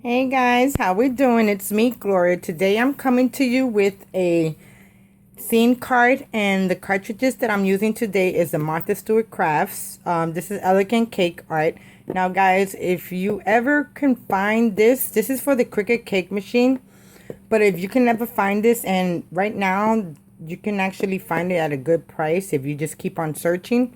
Hey guys, how we doing? It's me, Gloria. Today I'm coming to you with a scene card, and the cartridges that I'm using today is the Martha Stewart Crafts. This is Elegant Cake Art. Now guys, if you ever can find this is for the Cricut cake machine. But if you can never find this, and right now you can actually find it at a good price if you just keep on searching.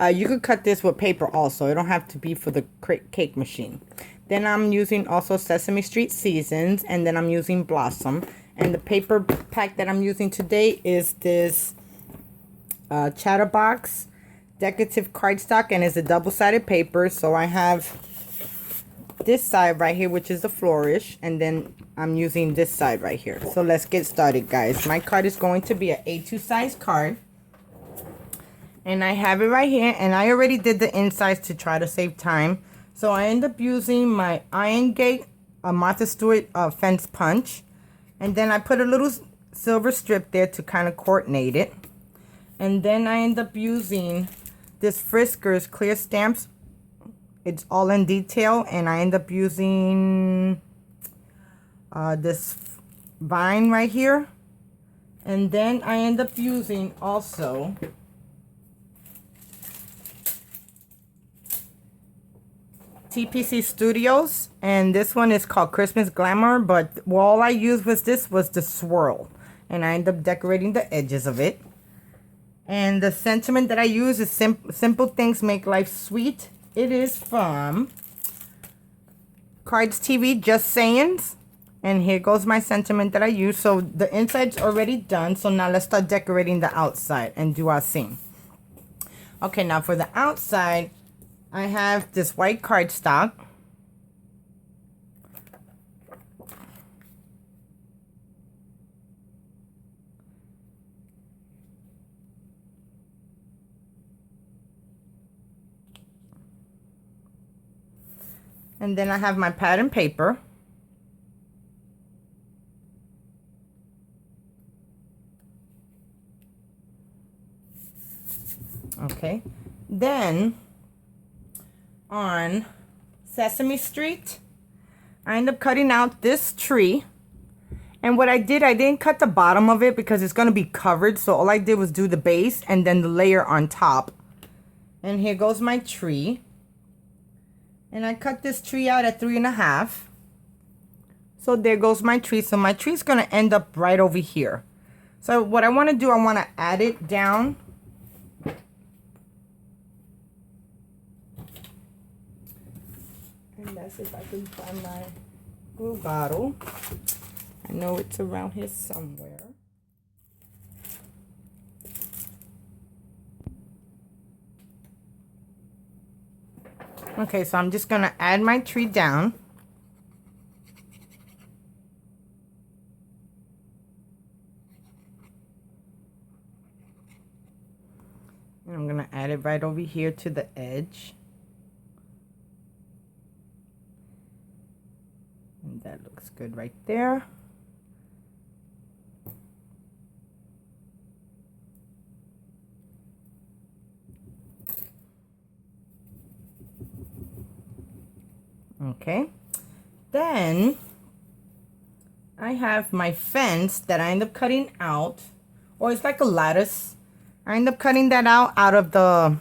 You could cut this with paper also. It don't have to be for the cake machine. Then I'm using also Sesame Street Seasons, and then I'm using Blossom. And the paper pack that I'm using today is this Chatterbox decorative cardstock, and it's a double-sided paper. So I have this side right here, which is the flourish, and then I'm using this side right here. So let's get started, guys. My card is going to be an A2 size card, and I have it right here, and I already did the insides to try to save time. So I end up using my Iron Gate Martha Stewart fence punch, and then I put a little silver strip there to kind of coordinate it. And then I end up using this Frisker's clear stamps. It's all in detail, and I end up using this vine right here. And then I end up using also TPC Studios, and this one is called Christmas Glamour, but all I used was the swirl, and I end up decorating the edges of it. And the sentiment that I use is simple things make life sweet. It is from Cards TV, Just Sayings. And here goes my sentiment that I use. So the inside's already done. So now let's start decorating the outside and do our scene. Okay, now for the outside, I have this white cardstock. And then I have my pattern paper. Okay. Then on Sesame Street, I end up cutting out this tree. And what I didn't cut the bottom of it because it's going to be covered. So all I did was do the base and then the layer on top. And here goes my tree. And I cut this tree out at 3.5. So there goes my tree. So my tree is going to end up right over here. So what I want to do, I want to add it down. And that's if I can find my glue bottle. I know it's around here somewhere. Okay, so I'm just going to add my tree down. And I'm going to add it right over here to the edge. And that looks good right there. Okay, then I have my fence that I end up cutting out, or it's like a lattice. I end up cutting that out of the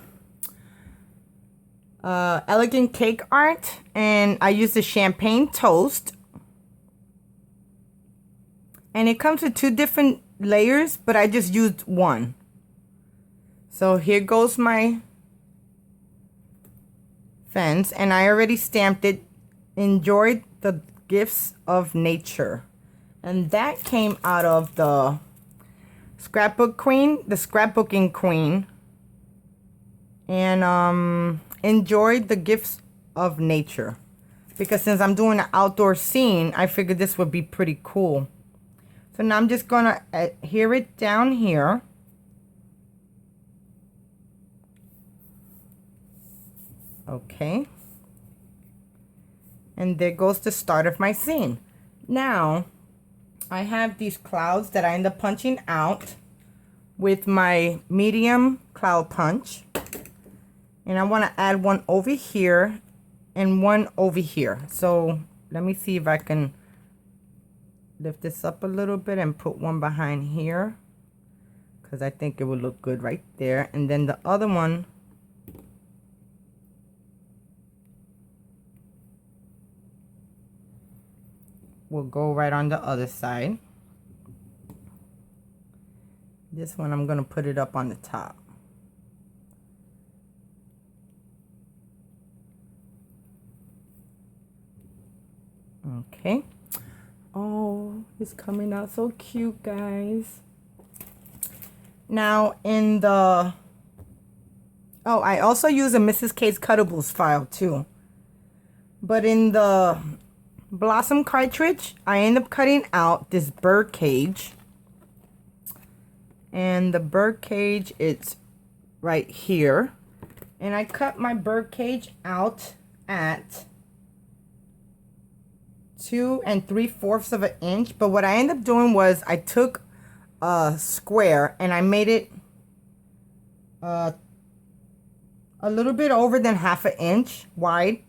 Elegant Cake Art, and I use the Champagne Toast. And it comes with 2 different layers, but I just used one. So here goes my fence, and I already stamped it. Enjoyed the gifts of nature, and that came out of the scrapbooking queen, and enjoyed the gifts of nature, because since I'm doing an outdoor scene, I figured this would be pretty cool. So now I'm just gonna adhere it down here. Okay. And there goes the start of my scene. Now, I have these clouds that I end up punching out with my medium cloud punch. And I want to add one over here and one over here. So let me see if I can lift this up a little bit and put one behind here, because I think it would look good right there. And then the other one, will go right on the other side. This one, I'm going to put it up on the top. Okay. Oh, it's coming out so cute, guys. Now in the, oh, I also use a Mrs. K's Cuttables file too. But in the Blossom cartridge, I end up cutting out this bird cage. And the bird cage, it's right here. And I cut my bird cage out at 2 3/4 of an inch. But what I ended up doing was I took a square and I made it a little bit over than 1/2 inch wide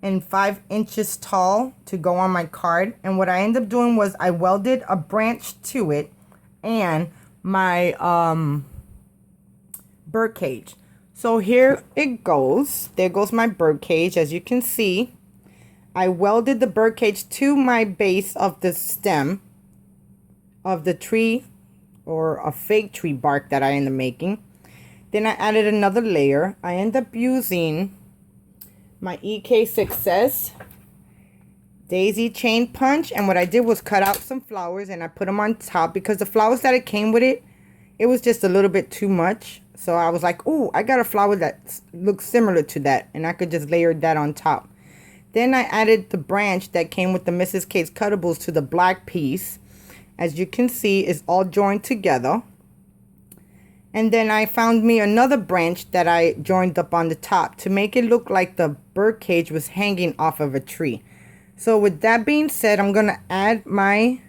and 5 inches tall to go on my card. And what I ended up doing was I welded a branch to it and my bird cage. So here it goes. There goes my bird cage. As you can see, I welded the bird cage to my base of the stem of the tree, or a fake tree bark that I ended up making. Then I added another layer. I end up using my EK Success daisy chain punch, and what I did was cut out some flowers and I put them on top, because the flowers that it came with it was just a little bit too much. So I was like, oh, I got a flower that looks similar to that, and I could just layer that on top. Then I added the branch that came with the Mrs. K's Cuttables to the black piece. As you can see, it's all joined together. And then I found me another branch that I joined up on the top to make it look like the bird cage was hanging off of a tree. So with that being said, I'm going to add my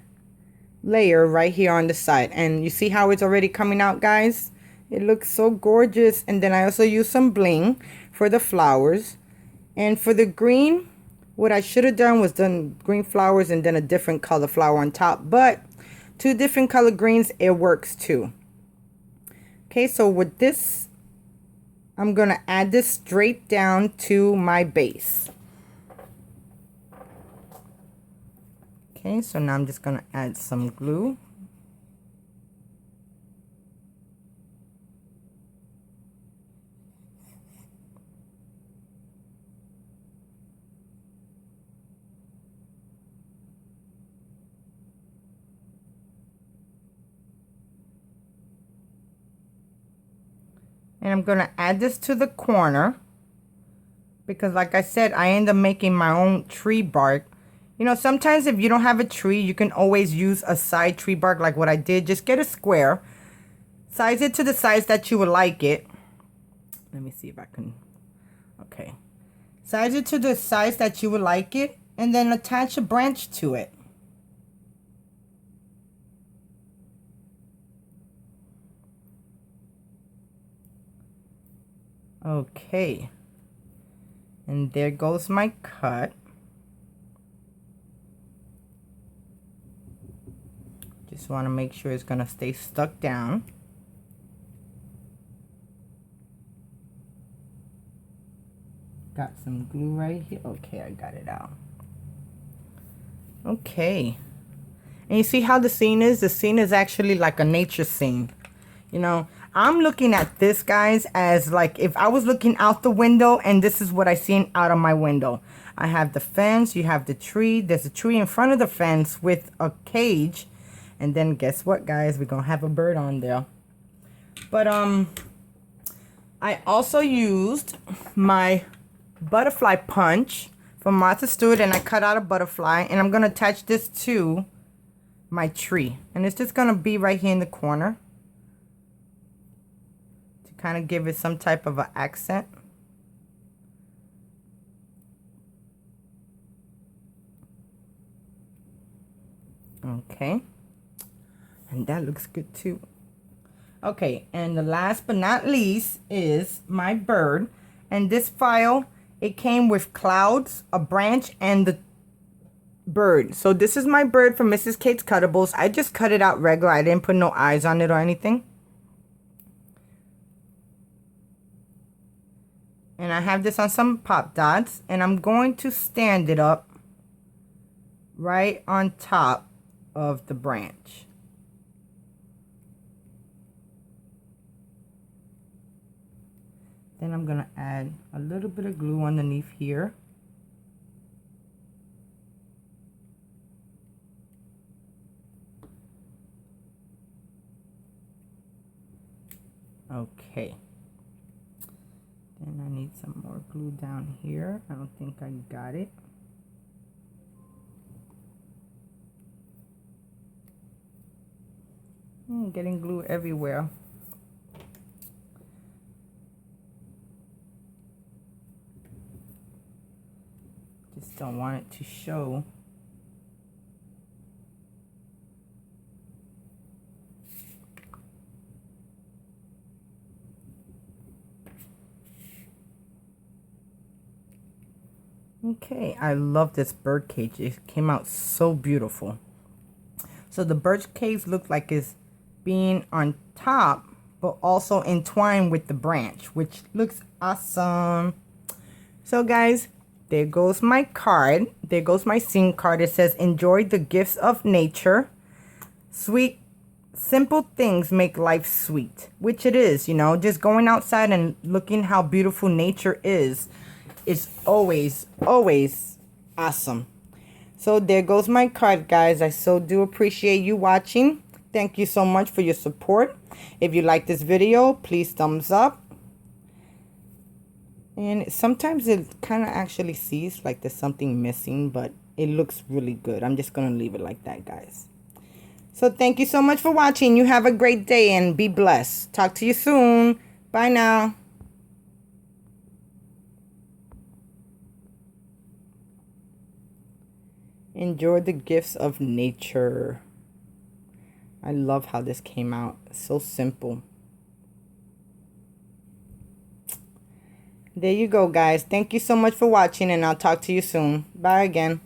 layer right here on the side. And you see how it's already coming out, guys? It looks so gorgeous. And then I also used some bling for the flowers. And for the green, what I should have done was done green flowers and then a different color flower on top. But 2 different color greens, it works too. Okay, so with this, I'm going to add this straight down to my base. Okay, so now I'm just going to add some glue. And I'm going to add this to the corner, because like I said, I end up making my own tree bark. You know, sometimes if you don't have a tree, you can always use a side tree bark like what I did. Just get a square, size it to the size that you would like it. Let me see if I can, okay. Size it to the size that you would like it, and then attach a branch to it. Okay, and there goes my cut. Just want to make sure it's gonna stay stuck down. Got some glue right here. Okay, I got it out. Okay, and you see how the scene is? The scene is actually like a nature scene. You know, I'm looking at this, guys, as like if I was looking out the window, and this is what I seen out of my window. I have the fence, you have the tree, there's a tree in front of the fence with a cage, and then guess what, guys, we're gonna have a bird on there. But I also used my butterfly punch from Martha Stewart, and I cut out a butterfly, and I'm gonna attach this to my tree, and it's just gonna be right here in the corner, kind of give it some type of an accent. Okay, and that looks good too. Okay, and the last but not least is my bird. And this file, it came with clouds, a branch, and bird. So this is my bird from Mrs. Kate's Cuttables. I just cut it out regular. I didn't put no eyes on it or anything. And I have this on some pop dots, and I'm going to stand it up right on top of the branch. Then I'm going to add a little bit of glue underneath here. Okay. Then I need some more glue down here. I don't think I got it. I'm getting glue everywhere. Just don't want it to show. Okay, I love this bird cage. It came out so beautiful. So the bird cage looks like it's being on top, but also entwined with the branch, which looks awesome. So guys, there goes my card. There goes my scene card. It says, enjoy the gifts of nature. Sweet, simple things make life sweet, which it is, you know, just going outside and looking how beautiful nature is always awesome. So there goes my card, guys. I so do appreciate you watching. Thank you so much for your support. If you like this video, please thumbs up. And sometimes it kind of actually sees like there's something missing, but it looks really good. I'm just going to leave it like that, guys. So thank you so much for watching. You have a great day and be blessed. Talk to you soon. Bye now. Enjoy the gifts of nature. I love how this came out. So simple. There you go, guys. Thank you so much for watching, and I'll talk to you soon. Bye again.